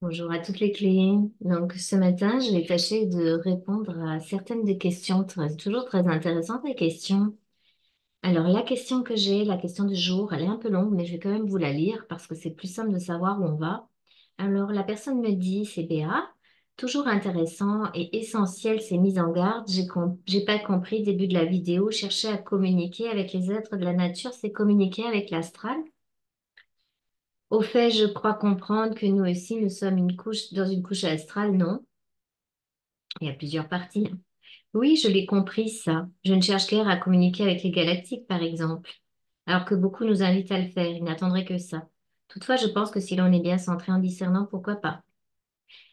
Bonjour à toutes les clés. Donc ce matin, je vais tâcher de répondre à certaines des questions, toujours très intéressantes les questions. Alors la question que j'ai, la question du jour, elle est un peu longue, mais je vais quand même vous la lire parce que c'est plus simple de savoir où on va. Alors la personne me dit, c'est Béa, toujours intéressant et essentiel ces mises en garde. J'ai pas compris début de la vidéo, chercher à communiquer avec les êtres de la nature, c'est communiquer avec l'astral. Au fait, je crois comprendre que nous aussi, nous sommes une couche, dans une couche astrale, non? Il y a plusieurs parties. Oui, je l'ai compris, ça. Je ne cherche guère à communiquer avec les galactiques, par exemple. Alors que beaucoup nous invitent à le faire, ils n'attendraient que ça. Toutefois, je pense que si l'on est bien centré en discernant, pourquoi pas?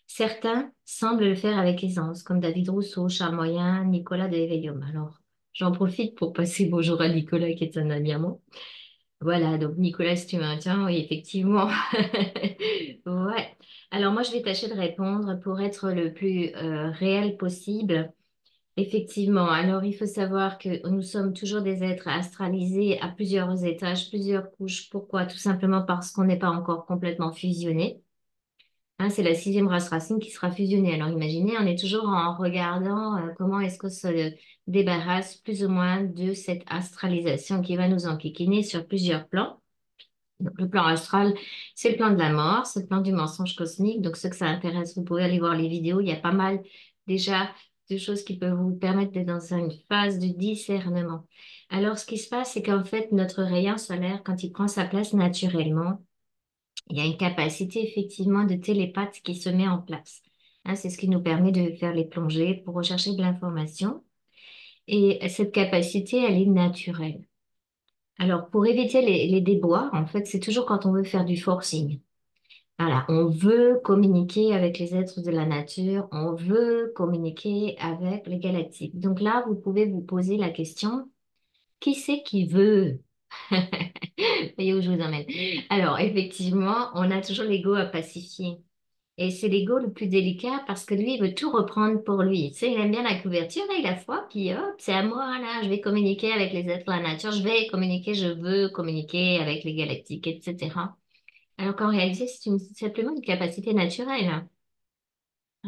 Certains semblent le faire avec aisance, comme David Rousseau, Charles Moyen, Nicolas de Hévélium. Alors, j'en profite pour passer bonjour à Nicolas, qui est un ami à moi. Voilà, donc Nicolas, si tu m'entends, oui, effectivement. Ouais. Alors moi, je vais tâcher de répondre pour être le plus réel possible. Effectivement, alors il faut savoir que nous sommes toujours des êtres astralisés à plusieurs étages, plusieurs couches. Pourquoi? Tout simplement parce qu'on n'est pas encore complètement fusionné. Hein, c'est la sixième race racine qui sera fusionnée. Alors imaginez, on est toujours en regardant comment est-ce qu'on se débarrasse plus ou moins de cette astralisation qui va nous enquiquiner sur plusieurs plans. Donc, le plan astral, c'est le plan de la mort, c'est le plan du mensonge cosmique. Donc, ceux que ça intéresse, vous pouvez aller voir les vidéos. Il y a pas mal déjà de choses qui peuvent vous permettre d'être dans une phase de discernement. Alors, ce qui se passe, c'est qu'en fait, notre rayon solaire, quand il prend sa place naturellement, il y a une capacité effectivement de télépathe qui se met en place. Hein, c'est ce qui nous permet de faire les plongées pour rechercher de l'information. Et cette capacité, elle est naturelle. Alors, pour éviter les déboires, en fait, c'est toujours quand on veut faire du forcing. Voilà, on veut communiquer avec les êtres de la nature, on veut communiquer avec les galactiques. Donc là, vous pouvez vous poser la question, qui c'est qui veut? Voyez où je vous emmène. Alors, effectivement, on a toujours l'ego à pacifier. Et c'est l'ego le plus délicat parce que lui, il veut tout reprendre pour lui. Tu sais, il aime bien la couverture et la foi, puis hop, c'est à moi, là, je vais communiquer avec les êtres de la nature, je vais communiquer, je veux communiquer avec les galactiques, etc. Alors qu'en réalité, simplement une capacité naturelle.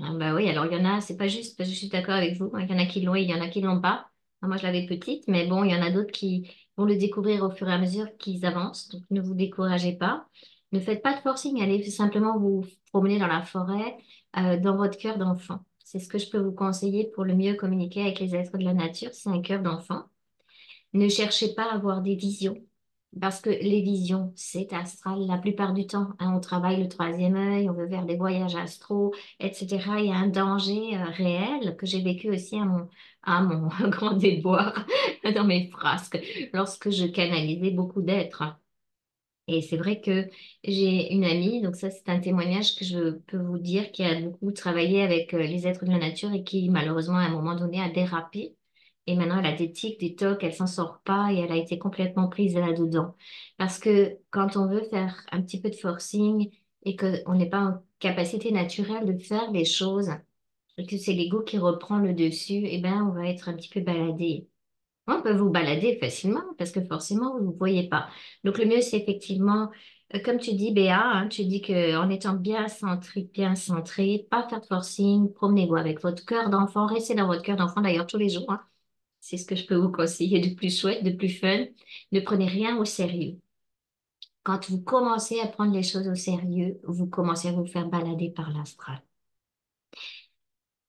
Ah bah oui, alors il y en a, c'est pas juste, parce que je suis d'accord avec vous, hein, il y en a qui l'ont et il y en a qui l'ont pas. Ah, moi, je l'avais petite, mais bon, il y en a d'autres qui vont le découvrir au fur et à mesure qu'ils avancent. Donc, ne vous découragez pas. Ne faites pas de forcing, allez simplement vous promener dans la forêt, dans votre cœur d'enfant. C'est ce que je peux vous conseiller pour le mieux communiquer avec les êtres de la nature, c'est un cœur d'enfant. Ne cherchez pas à avoir des visions, parce que les visions, c'est astral la plupart du temps. Hein, on travaille le troisième œil, on veut faire des voyages astraux, etc. Il y a un danger réel que j'ai vécu aussi à mon grand déboire dans mes frasques, lorsque je canalisais beaucoup d'êtres. Et c'est vrai que j'ai une amie, donc ça c'est un témoignage que je peux vous dire, qui a beaucoup travaillé avec les êtres de la nature et qui malheureusement à un moment donné a dérapé. Et maintenant elle a des tics, des tocs, elle s'en sort pas et elle a été complètement prise là-dedans. Parce que quand on veut faire un petit peu de forcing et qu'on n'est pas en capacité naturelle de faire des choses, et que c'est l'ego qui reprend le dessus, eh ben on va être un petit peu baladé. On peut vous balader facilement parce que forcément, vous ne voyez pas. Donc, le mieux, c'est effectivement, comme tu dis, Béa, hein, tu dis qu'en étant bien centré, pas faire de forcing, promenez-vous avec votre cœur d'enfant, restez dans votre cœur d'enfant d'ailleurs tous les jours. Hein. C'est ce que je peux vous conseiller de plus chouette, de plus fun. Ne prenez rien au sérieux. Quand vous commencez à prendre les choses au sérieux, vous commencez à vous faire balader par l'astral.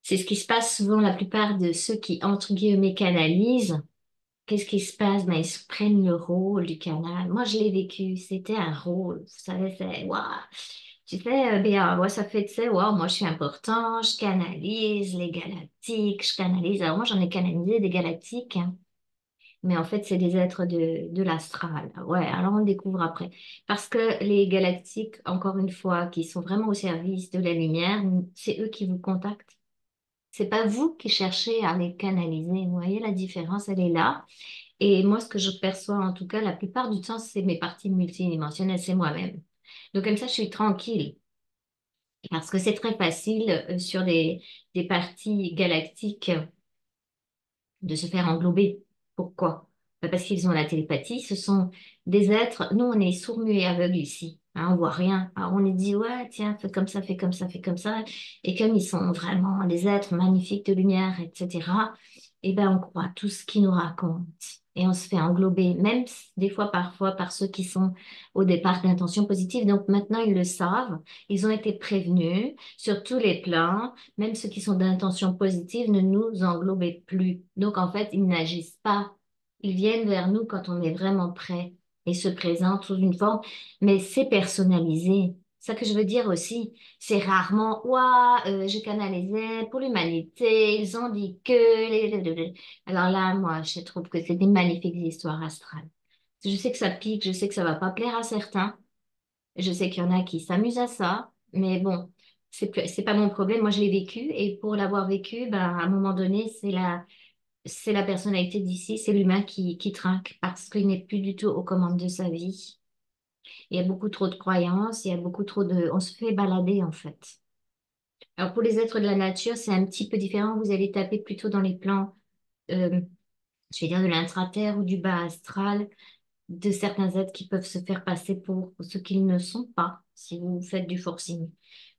C'est ce qui se passe souvent la plupart de ceux qui, entre guillemets, canalisent. Qu'est-ce qui se passe? Ben, ils se prennent le rôle du canal. Moi, je l'ai vécu. C'était un rôle. Vous savez, c'est, waouh. Tu sais, bien, moi, ça fait, tu sais, waouh, moi, je suis important. Je canalise les galactiques. Je canalise. Alors, moi, j'en ai canalisé des galactiques. Hein. Mais en fait, c'est des êtres de l'astral. Ouais, alors on le découvre après. Parce que les galactiques, encore une fois, qui sont vraiment au service de la lumière, c'est eux qui vous contactent. C'est pas vous qui cherchez à les canaliser. Vous voyez, la différence, elle est là. Et moi, ce que je perçois, en tout cas, la plupart du temps, c'est mes parties multidimensionnelles, c'est moi-même. Donc, comme ça, je suis tranquille. Parce que c'est très facile sur des parties galactiques de se faire englober. Pourquoi? Parce qu'ils ont la télépathie. Ce sont des êtres, nous, on est sourds, muets et aveugles ici. Hein, on voit rien. Alors on les dit, ouais, tiens, fais comme ça, fais comme ça, fais comme ça. Et comme ils sont vraiment des êtres magnifiques de lumière, etc., eh ben, on croit tout ce qu'ils nous racontent. Et on se fait englober, même des fois, parfois, par ceux qui sont au départ d'intention positive. Donc maintenant, ils le savent. Ils ont été prévenus sur tous les plans. Même ceux qui sont d'intention positive ne nous englobent plus. Donc en fait, ils n'agissent pas. Ils viennent vers nous quand on est vraiment prêt et se présentent sous une forme, mais c'est personnalisé. Ça que je veux dire aussi, c'est rarement, ouah, je canalisais pour l'humanité, ils ont dit que... Alors là, moi, je trouve que c'est des magnifiques histoires astrales. Je sais que ça pique, je sais que ça va pas plaire à certains, je sais qu'il y en a qui s'amusent à ça, mais bon, c'est pas mon problème. Moi, je l'ai vécu et pour l'avoir vécu, ben, à un moment donné, c'est la personnalité d'ici, c'est l'humain qui trinque parce qu'il n'est plus du tout aux commandes de sa vie. Il y a beaucoup trop de croyances, il y a beaucoup trop de... On se fait balader en fait. Alors pour les êtres de la nature, c'est un petit peu différent. Vous allez taper plutôt dans les plans, euh, je vais dire de l'intra-terre ou du bas astral, de certains êtres qui peuvent se faire passer pour ce qu'ils ne sont pas si vous faites du forcing.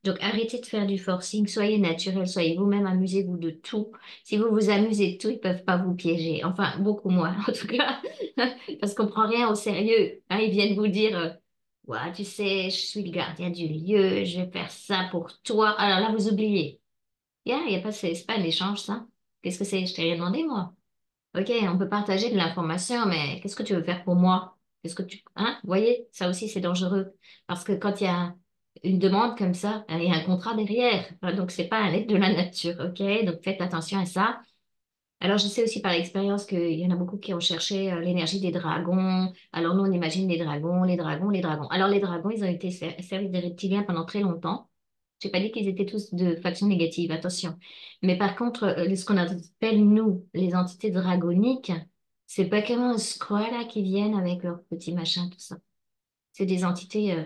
Donc arrêtez de faire du forcing, soyez naturel, soyez vous-même, amusez-vous de tout. Si vous vous amusez de tout, ils peuvent pas vous piéger. Enfin, beaucoup moins en tout cas, parce qu'on prend rien au sérieux. Hein, ils viennent vous dire, ouais, tu sais, je suis le gardien du lieu, je vais faire ça pour toi. Alors là, vous oubliez. Il y a pas, c'est pas un échange, ça. Qu'est-ce que c'est? Je t'ai rien demandé, moi. Ok, on peut partager de l'information, mais qu'est-ce que tu veux faire pour moi? Qu'est-ce que tu... Hein? Vous voyez, ça aussi, c'est dangereux. Parce que quand il y a une demande comme ça, il y a un contrat derrière. Donc, c'est pas un aide de la nature, ok? Donc, faites attention à ça. Alors, je sais aussi par expérience qu'il y en a beaucoup qui ont cherché l'énergie des dragons. Alors, nous, on imagine les dragons, les dragons, les dragons. Alors, les dragons, ils ont été servis des reptiliens pendant très longtemps. J'ai pas dit qu'ils étaient tous de faction négative, attention. Mais par contre, ce qu'on appelle, nous, les entités dragoniques, c'est pas comme un squat là qui viennent avec leurs petits machins, tout ça. C'est des entités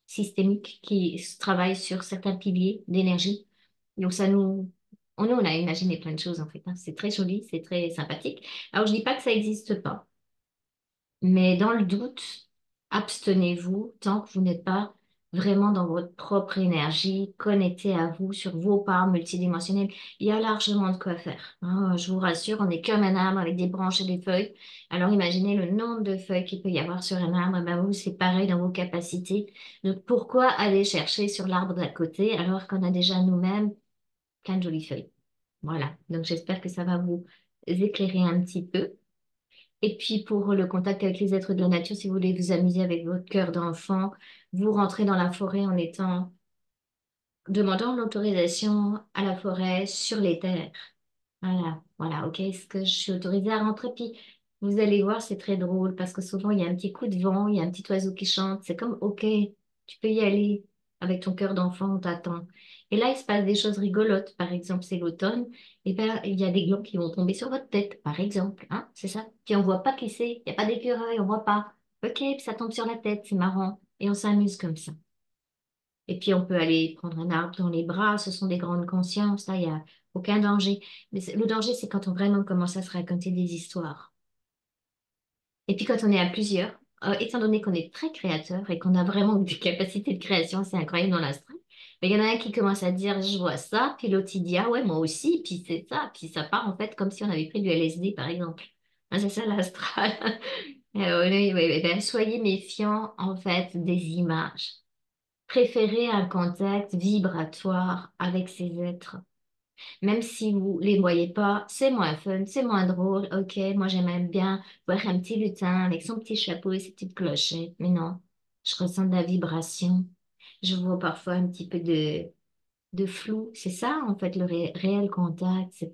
systémiques qui travaillent sur certains piliers d'énergie. Donc ça nous... nous, on a imaginé plein de choses en fait, hein. C'est très joli, c'est très sympathique. Alors je dis pas que ça n'existe pas. Mais dans le doute, abstenez-vous tant que vous n'êtes pas vraiment dans votre propre énergie, connecté à vous sur vos parts multidimensionnelles. Il y a largement de quoi faire, hein. Je vous rassure, on est comme un arbre avec des branches et des feuilles. Alors imaginez le nombre de feuilles qu'il peut y avoir sur un arbre. Ben vous, c'est pareil dans vos capacités. Donc pourquoi aller chercher sur l'arbre d'à côté alors qu'on a déjà nous-mêmes plein de jolies feuilles? Voilà. Donc j'espère que ça va vous éclairer un petit peu. Et puis pour le contact avec les êtres de la nature, si vous voulez vous amuser avec votre cœur d'enfant, vous rentrez dans la forêt en étant demandant l'autorisation à la forêt sur les terres. Voilà, voilà, ok, est-ce que je suis autorisée à rentrer? Puis vous allez voir, c'est très drôle parce que souvent il y a un petit coup de vent, il y a un petit oiseau qui chante, c'est comme, ok, tu peux y aller avec ton cœur d'enfant, on t'attend. Et là, il se passe des choses rigolotes, par exemple, c'est l'automne, et ben il y a des glands qui vont tomber sur votre tête, par exemple, hein, c'est ça. Puis on voit pas qui c'est, il n'y a pas d'écureuil, on voit pas. Ok, puis ça tombe sur la tête, c'est marrant, et on s'amuse comme ça. Et puis, on peut aller prendre un arbre dans les bras. Ce sont des grandes consciences. Là, il n'y a aucun danger. Mais le danger, c'est quand on vraiment commence à se raconter des histoires. Et puis, quand on est à plusieurs, étant donné qu'on est très créateur et qu'on a vraiment des capacités de création, c'est incroyable dans l'astral. Mais il y en a un qui commence à dire, je vois ça, puis l'autre il dit, ah ouais, moi aussi, puis c'est ça, puis ça part en fait comme si on avait pris du LSD, par exemple. Hein, c'est ça l'astral. Oui, oui, oui, ben, soyez méfiants en fait des images. Préférez un contact vibratoire avec ces êtres. Même si vous les voyez pas, c'est moins fun, c'est moins drôle. Ok, moi j'aime bien voir un petit lutin avec son petit chapeau et ses petites clochettes. Mais non, je ressens de la vibration. Je vois parfois un petit peu de flou. C'est ça, en fait, le réel contact. C'est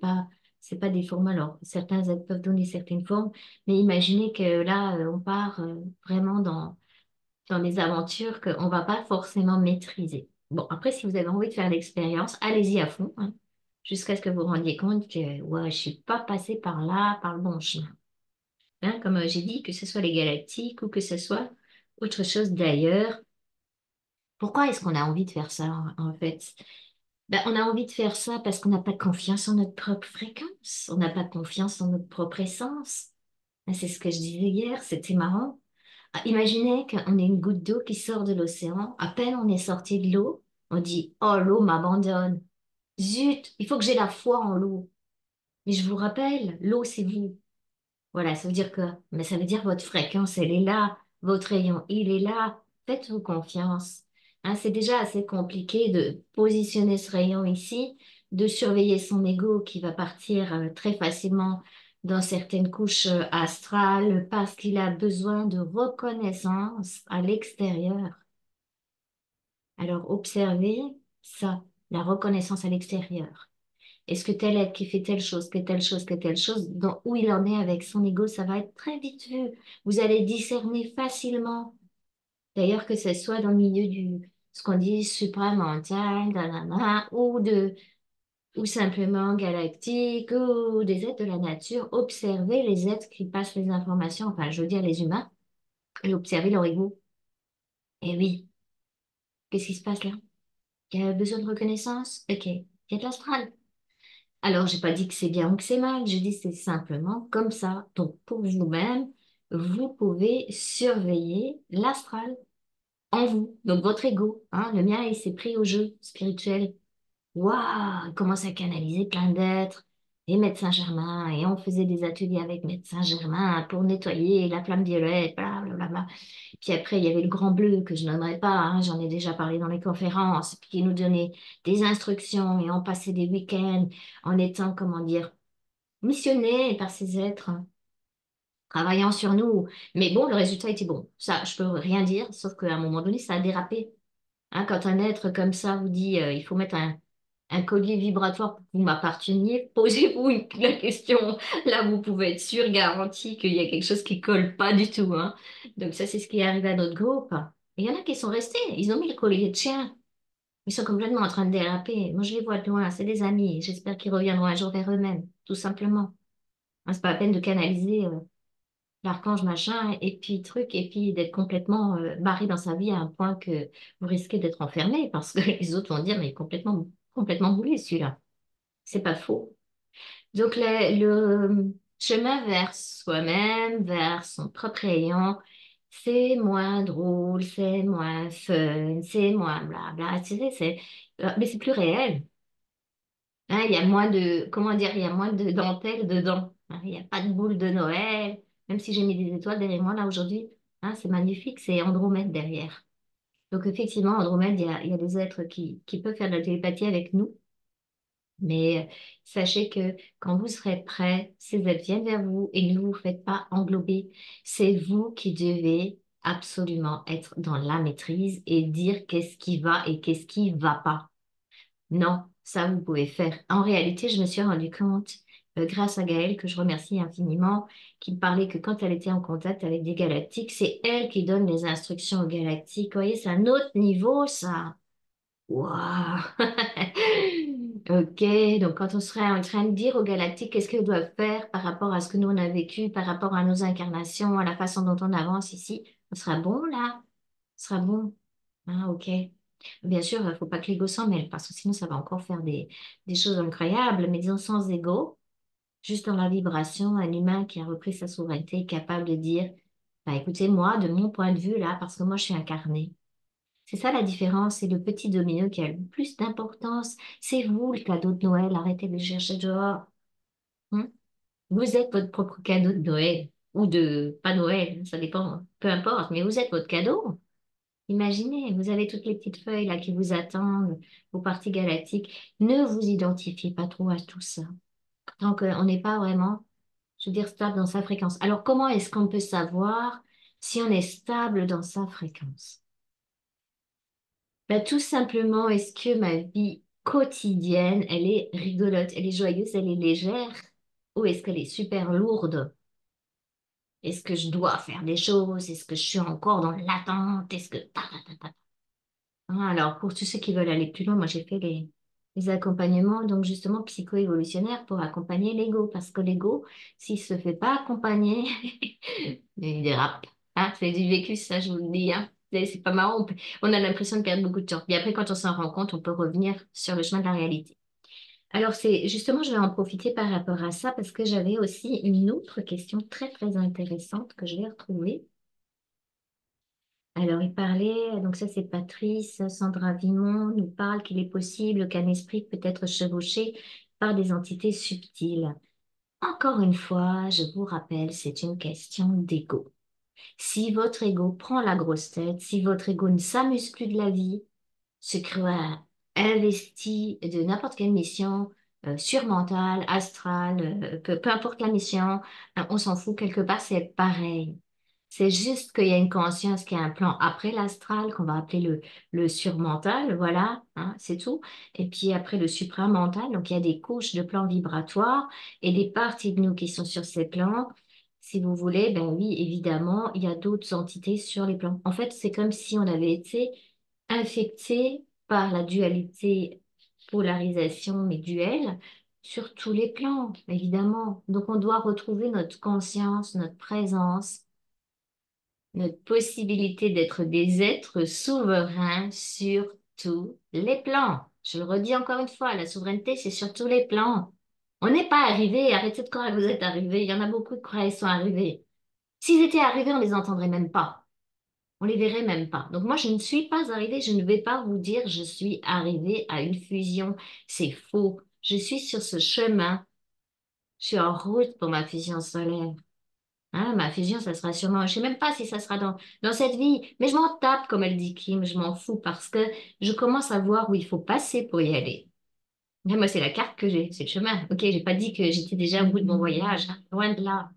pas des formes. Alors, certains êtres peuvent donner certaines formes, mais imaginez que là, on part vraiment dans des aventures qu'on va pas forcément maîtriser. Bon, après, si vous avez envie de faire l'expérience, allez-y à fond, hein, jusqu'à ce que vous vous rendiez compte que ouais, je suis pas passée par là, par le bon chemin. Hein, comme j'ai dit, que ce soit les galactiques ou que ce soit autre chose d'ailleurs. Pourquoi est-ce qu'on a envie de faire ça, en fait? Ben, on a envie de faire ça parce qu'on n'a pas confiance en notre propre fréquence, on n'a pas confiance en notre propre essence. Ben, c'est ce que je disais hier, c'était marrant. Ah, imaginez qu'on ait une goutte d'eau qui sort de l'océan. À peine on est sorti de l'eau, on dit, oh, l'eau m'abandonne. Zut, il faut que j'ai la foi en l'eau. Mais je vous rappelle, l'eau, c'est vous. Voilà, ça veut dire que, mais ça veut dire votre fréquence, elle est là, votre rayon, il est là. Faites-vous confiance. Hein, c'est déjà assez compliqué de positionner ce rayon ici, de surveiller son ego qui va partir très facilement dans certaines couches astrales parce qu'il a besoin de reconnaissance à l'extérieur. Alors observez ça, la reconnaissance à l'extérieur. Est-ce que tel être qui fait telle chose, que telle chose, que telle chose, dans où il en est avec son ego, ça va être très vite vu. Vous allez discerner facilement. D'ailleurs, que ce soit dans le milieu du, ce qu'on dit supramental, nanana, ou simplement galactique, ou des êtres de la nature, observez les êtres qui passent les informations, enfin, je veux dire les humains, et observez leur ego. Et oui, qu'est-ce qui se passe là? Il y a besoin de reconnaissance? Ok. Il y a de l'astral. Alors, j'ai pas dit que c'est bien ou que c'est mal, je dis que c'est simplement comme ça. Donc, pour vous-même, vous pouvez surveiller l'astral en vous, donc votre ego. Hein, le mien, il s'est pris au jeu spirituel. Waouh, il commence à canaliser plein d'êtres. Et Médecin Germain, et on faisait des ateliers avec Médecin Germain pour nettoyer la flamme violette, blablabla. Puis après, il y avait le Grand Bleu, que je nommerai pas, hein, j'en ai déjà parlé dans les conférences, puis qui nous donnait des instructions, et on passait des week-ends en étant, comment dire, missionnés par ces êtres, hein, travaillant sur nous. Mais bon, le résultat était bon. Ça, je peux rien dire, sauf qu'à un moment donné, ça a dérapé. Hein, quand un être comme ça vous dit il faut mettre un collier vibratoire pour que vous m'apparteniez, posez-vous la question. Là, vous pouvez être sûr, garanti qu'il y a quelque chose qui colle pas du tout. Hein. Donc ça, c'est ce qui est arrivé à notre groupe. Et il y en a qui sont restés. Ils ont mis le collier de chien. Ils sont complètement en train de déraper. Moi, je les vois de loin. C'est des amis. J'espère qu'ils reviendront un jour vers eux-mêmes, tout simplement. Hein, c'est pas la peine de canaliser l'archange machin, et puis truc, et puis d'être complètement barré dans sa vie à un point que vous risquez d'être enfermé parce que les autres vont dire, mais complètement, complètement boulé celui-là. C'est pas faux. Donc le chemin vers soi-même, vers son propre rayon, c'est moins drôle, c'est moins fun, c'est moins blabla, mais c'est plus réel. Hein, il y a moins de, comment dire, il y a moins de dentelle dedans. Hein, il n'y a pas de boule de Noël, même si j'ai mis des étoiles derrière moi là aujourd'hui. Hein, c'est magnifique, c'est Andromède derrière. Donc effectivement, Andromède, il y a des êtres qui peuvent faire de la télépathie avec nous, mais sachez que quand vous serez prêts, ces êtres viennent vers vous et ne vous faites pas englober. C'est vous qui devez absolument être dans la maîtrise et dire qu'est-ce qui va et qu'est-ce qui va pas. Non, ça vous pouvez faire. En réalité, je me suis rendu compte, grâce à Gaëlle, que je remercie infiniment, qui me parlait que quand elle était en contact avec des galactiques, c'est elle qui donne les instructions aux galactiques. Vous voyez, c'est un autre niveau, ça. Waouh! Ok, donc quand on serait en train de dire aux galactiques qu'est-ce qu'ils doivent faire par rapport à ce que nous on a vécu, par rapport à nos incarnations, à la façon dont on avance ici, on sera bon là? On sera bon? Ah, ok. Bien sûr, il ne faut pas que l'ego s'en mêle, parce que sinon ça va encore faire des choses incroyables, mais disons sans ego, juste dans la vibration, un humain qui a repris sa souveraineté est capable de dire, bah écoutez, moi, de mon point de vue là, parce que moi je suis incarné. C'est ça la différence, c'est le petit domino qui a le plus d'importance. C'est vous le cadeau de Noël, arrêtez de le chercher dehors. Hein. Vous êtes votre propre cadeau de Noël, ou de, pas Noël, ça dépend, peu importe, mais vous êtes votre cadeau. Imaginez, vous avez toutes les petites feuilles là qui vous attendent, vos parties galactiques. Ne vous identifiez pas trop à tout ça. Tant qu'on n'est pas vraiment, je veux dire, stable dans sa fréquence. Alors, comment est-ce qu'on peut savoir si on est stable dans sa fréquence? Ben, tout simplement, est-ce que ma vie quotidienne, elle est rigolote, elle est joyeuse, elle est légère, ou est-ce qu'elle est super lourde? Est-ce que je dois faire des choses? Est-ce que je suis encore dans l'attente? Est-ce que... Ah, alors, pour tous ceux qui veulent aller plus loin, moi j'ai fait les accompagnements, donc justement psycho-évolutionnaires pour accompagner l'ego, parce que l'ego, s'il se fait pas accompagner, il dérape. Ah, c'est du vécu, ça, je vous le dis. Hein. C'est pas marrant, on a l'impression de perdre beaucoup de temps. Et après, quand on s'en rend compte, on peut revenir sur le chemin de la réalité. Alors, c'est justement, je vais en profiter par rapport à ça, parce que j'avais aussi une autre question très, très intéressante que je vais retrouver. Alors, il parlait, donc ça c'est Patrice, Sandra Vimon nous parle qu'il est possible qu'un esprit peut être chevauché par des entités subtiles. Encore une fois, je vous rappelle, c'est une question d'ego. Si votre ego prend la grosse tête, si votre ego ne s'amuse plus de la vie, se croit investi de n'importe quelle mission, surmentale, astrale, peu importe la mission, on s'en fout, quelque part, c'est pareil. C'est juste qu'il y a une conscience qui a un plan après l'astral, qu'on va appeler le surmental, voilà, hein, c'est tout. Et puis après le supramental, donc il y a des couches de plans vibratoires et des parties de nous qui sont sur ces plans. Si vous voulez, ben oui, évidemment, il y a d'autres entités sur les plans. En fait, c'est comme si on avait été infecté par la dualité, polarisation, mais duel, sur tous les plans, évidemment. Donc, on doit retrouver notre conscience, notre présence, notre possibilité d'être des êtres souverains sur tous les plans. Je le redis encore une fois, la souveraineté, c'est sur tous les plans. On n'est pas arrivé, arrêtez de croire que vous êtes arrivés. Il y en a beaucoup qui croient qu'ils sont arrivés. S'ils étaient arrivés, on les entendrait même pas. On les verrait même pas. Donc moi, je ne suis pas arrivée, je ne vais pas vous dire je suis arrivée à une fusion. C'est faux. Je suis sur ce chemin. Je suis en route pour ma fusion solaire. Hein, ma fusion, ça sera sûrement, je sais même pas si ça sera dans cette vie, mais je m'en tape, comme elle dit Kim, je m'en fous parce que je commence à voir où il faut passer pour y aller. Mais moi, c'est la carte que j'ai, c'est le chemin. Ok, j'ai pas dit que j'étais déjà au bout de mon voyage, hein, loin de là.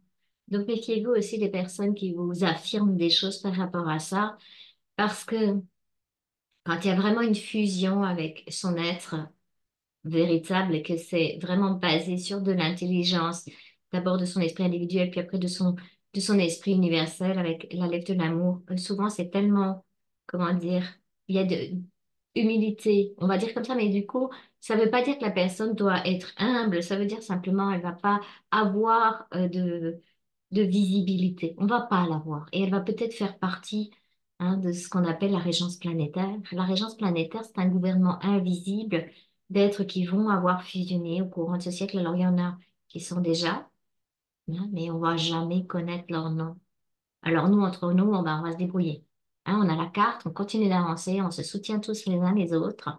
Donc méfiez-vous aussi des personnes qui vous affirment des choses par rapport à ça, parce que quand il y a vraiment une fusion avec son être véritable et que c'est vraiment basé sur de l'intelligence, d'abord de son esprit individuel, puis après de son esprit universel avec la lettre de l'amour. Souvent, c'est tellement, comment dire, il y a de humilité, on va dire comme ça, mais du coup, ça veut pas dire que la personne doit être humble, ça veut dire simplement elle va pas avoir de visibilité. On va pas l'avoir. Et elle va peut-être faire partie, hein, de ce qu'on appelle la régence planétaire. La régence planétaire, c'est un gouvernement invisible d'êtres qui vont avoir fusionné au courant de ce siècle. Alors, il y en a qui sont déjà, hein, mais on va jamais connaître leur nom. Alors, nous, entre nous, on va se débrouiller. Hein, on a la carte, on continue d'avancer, on se soutient tous les uns les autres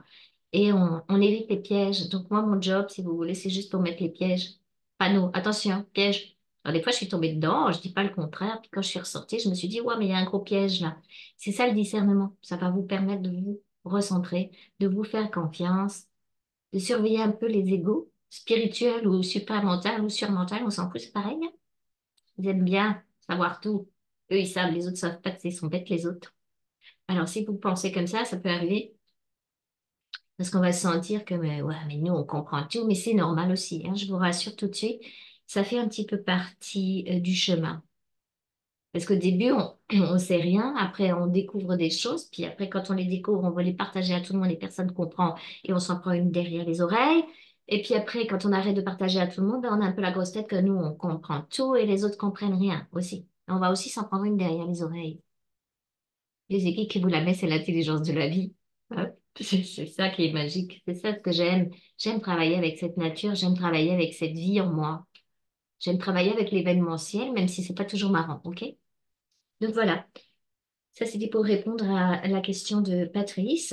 et on évite les pièges. Donc, moi, mon job, si vous voulez, c'est juste pour mettre les pièges. Panneaux, attention, piège. Alors, des fois, je suis tombée dedans, je dis pas le contraire. Puis quand je suis ressortie, je me suis dit, ouais, mais il y a un gros piège là. C'est ça le discernement. Ça va vous permettre de vous recentrer, de vous faire confiance, de surveiller un peu les égos, spirituels ou supramental ou surmental, on s'en fout, c'est pareil, hein. Vous aimez bien savoir tout. Eux, ils savent, les autres savent pas que c'est sont bêtes les autres. Alors, si vous pensez comme ça peut arriver. Parce qu'on va se sentir que, mais, ouais, mais nous, on comprend tout, mais c'est normal aussi, hein, je vous rassure tout de suite, ça fait un petit peu partie du chemin. Parce qu'au début, on sait rien, après, on découvre des choses, puis après, quand on les découvre, on veut les partager à tout le monde et personne ne comprend, et on s'en prend une derrière les oreilles. Et puis après, quand on arrête de partager à tout le monde, ben, on a un peu la grosse tête que nous, on comprend tout et les autres comprennent rien aussi. On va aussi s'en prendre une derrière les oreilles. Les équipes qui vous la met, c'est l'intelligence de la vie. Hein. C'est ça qui est magique. C'est ça ce que j'aime. J'aime travailler avec cette nature, j'aime travailler avec cette vie en moi. J'aime travailler avec l'événementiel, même si c'est pas toujours marrant, ok? Donc voilà. Ça, c'était pour répondre à la question de Patrice.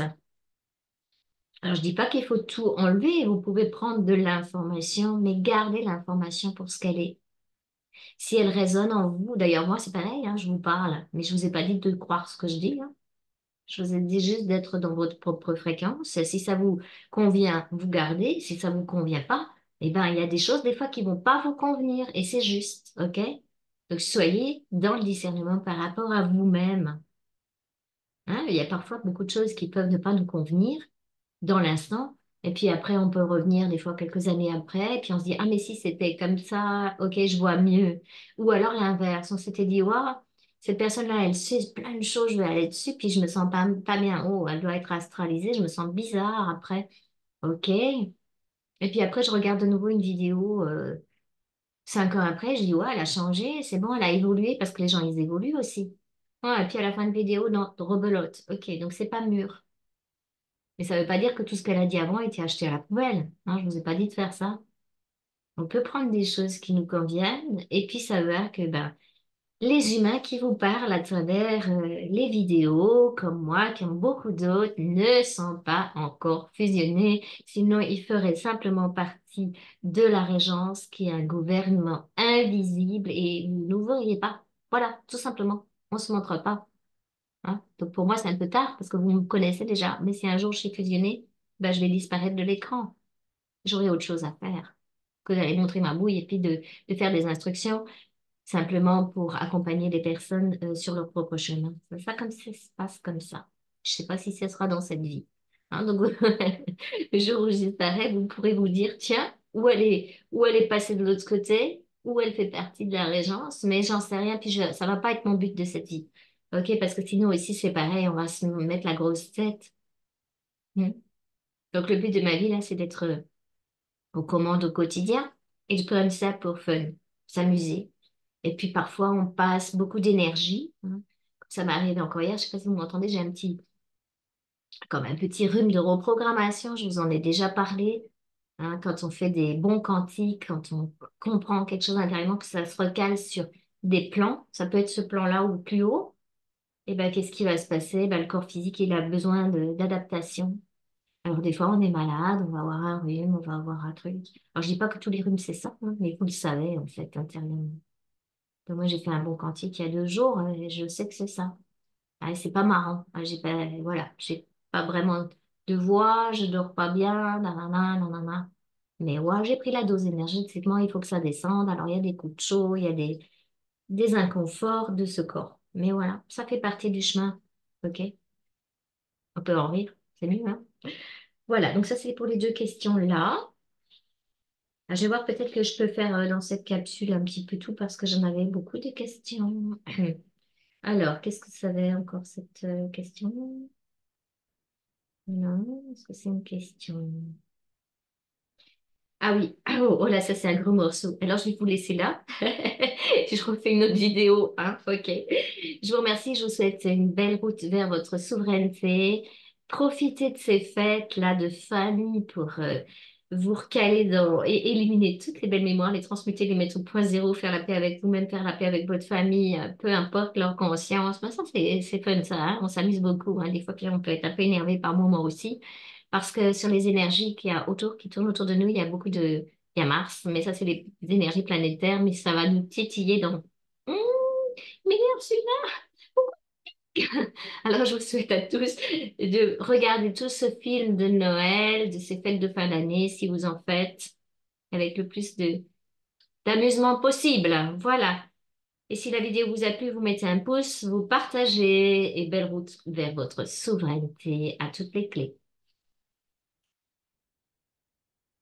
Alors, je dis pas qu'il faut tout enlever. Vous pouvez prendre de l'information, mais garder l'information pour ce qu'elle est. Si elle résonne en vous, d'ailleurs, moi, c'est pareil, hein, je vous parle, mais je vous ai pas dit de croire ce que je dis, hein. Je vous ai dit juste d'être dans votre propre fréquence. Si ça vous convient, vous gardez. Si ça vous convient pas, eh ben, il y a des choses des fois qui vont pas vous convenir et c'est juste, ok? Donc, soyez dans le discernement par rapport à vous-même. Hein, il y a parfois beaucoup de choses qui peuvent ne pas nous convenir dans l'instant. Et puis après, on peut revenir des fois quelques années après, et puis on se dit, ah, mais si c'était comme ça, ok, je vois mieux. Ou alors l'inverse, on s'était dit, waouh, cette personne-là, elle sait plein de choses, je vais aller dessus, puis je me sens pas bien. Oh, elle doit être astralisée, je me sens bizarre après. Ok. Et puis après, je regarde de nouveau une vidéo 5 ans après, je dis, ouais, elle a changé, c'est bon, elle a évolué, parce que les gens, ils évoluent aussi. Ouais, et puis à la fin de vidéo, non, rebelote. Ok, donc c'est pas mûr. Mais ça ne veut pas dire que tout ce qu'elle a dit avant a été acheté à la poubelle. Hein, je ne vous ai pas dit de faire ça. On peut prendre des choses qui nous conviennent et puis savoir que ben, Les humains qui vous parlent à travers les vidéos, comme moi, comme beaucoup d'autres, ne sont pas encore fusionnés. Sinon, ils feraient simplement partie de la Régence, qui est un gouvernement invisible, et vous ne nous verriez pas. Voilà, tout simplement. On ne se montre pas. Hein. Donc pour moi, c'est un peu tard parce que vous me connaissez déjà. Mais si un jour je suis fusionnée, ben, je vais disparaître de l'écran. J'aurai autre chose à faire que d'aller montrer ma bouille et puis de faire des instructions simplement pour accompagner les personnes sur leur propre chemin. C'est ça comme ça se passe comme ça. Je sais pas si ce sera dans cette vie. Hein, donc, le jour où je disparais, vous pourrez vous dire, tiens, où elle est passée de l'autre côté, où elle fait partie de la Régence, mais j'en sais rien, puis ça va pas être mon but de cette vie. OK, parce que sinon aussi c'est pareil, on va se mettre la grosse tête. Hmm. Donc le but de ma vie là, c'est d'être aux commandes au quotidien et de comme ça pour fun, s'amuser. Et puis parfois, on passe beaucoup d'énergie. Hein. Ça m'arrive encore hier, je sais pas si vous m'entendez, j'ai un petit, comme un petit rhume de reprogrammation, je vous en ai déjà parlé. Hein, quand on fait des bons quantiques, quand on comprend quelque chose intérieurement, que ça se recale sur des plans, ça peut être ce plan-là ou plus haut, et ben qu'est-ce qui va se passer? Ben, le corps physique, il a besoin d'adaptation. Alors des fois, on est malade, on va avoir un rhume, on va avoir un truc. Alors je dis pas que tous les rhumes, c'est ça, hein, mais vous le savez en fait intérieurement. Donc, moi, j'ai fait un bon quantique il y a 2 jours, et je sais que c'est ça. Ah, c'est pas marrant. Ah, j'ai pas, voilà, j'ai pas vraiment de voix, je dors pas bien, nanana, nanana. Mais ouais, j'ai pris la dose énergétiquement, il faut que ça descende. Alors, il y a des coups de chaud, il y a des inconforts de ce corps. Mais voilà, ça fait partie du chemin. OK? On peut en rire, c'est mieux, hein? Voilà, donc ça, c'est pour les deux questions-là. Ah, je vais voir peut-être que je peux faire dans cette capsule un petit peu tout parce que j'en avais beaucoup de questions. Alors, qu'est-ce que ça avait encore cette question? Non, est-ce que c'est une question? Ah oui, oh, oh là, ça c'est un gros morceau. Alors, je vais vous laisser là. Je refais une autre vidéo, hein? Ok. Je vous remercie, je vous souhaite une belle route vers votre souveraineté. Profitez de ces fêtes-là de famille pour vous recaler dans et éliminer toutes les belles mémoires, les transmuter, les mettre au point zéro, faire la paix avec vous-même, faire la paix avec votre famille, peu importe leur conscience. Ben, ça, c'est fun, ça, hein. On s'amuse beaucoup, hein. Des fois, puis on peut être un peu énervé par moments aussi. Parce que sur les énergies qu'il y a autour, qui tournent autour de nous, il y a beaucoup de... Il y a Mars, mais ça, c'est les énergies planétaires, mais ça va nous titiller dans... Hum, meilleur celui-là. Alors, je vous souhaite à tous de regarder tout ce film de Noël, de ces fêtes de fin d'année, si vous en faites, avec le plus de d'amusement possible. Voilà. Et si la vidéo vous a plu, vous mettez un pouce, vous partagez et belle route vers votre souveraineté à toutes les clés.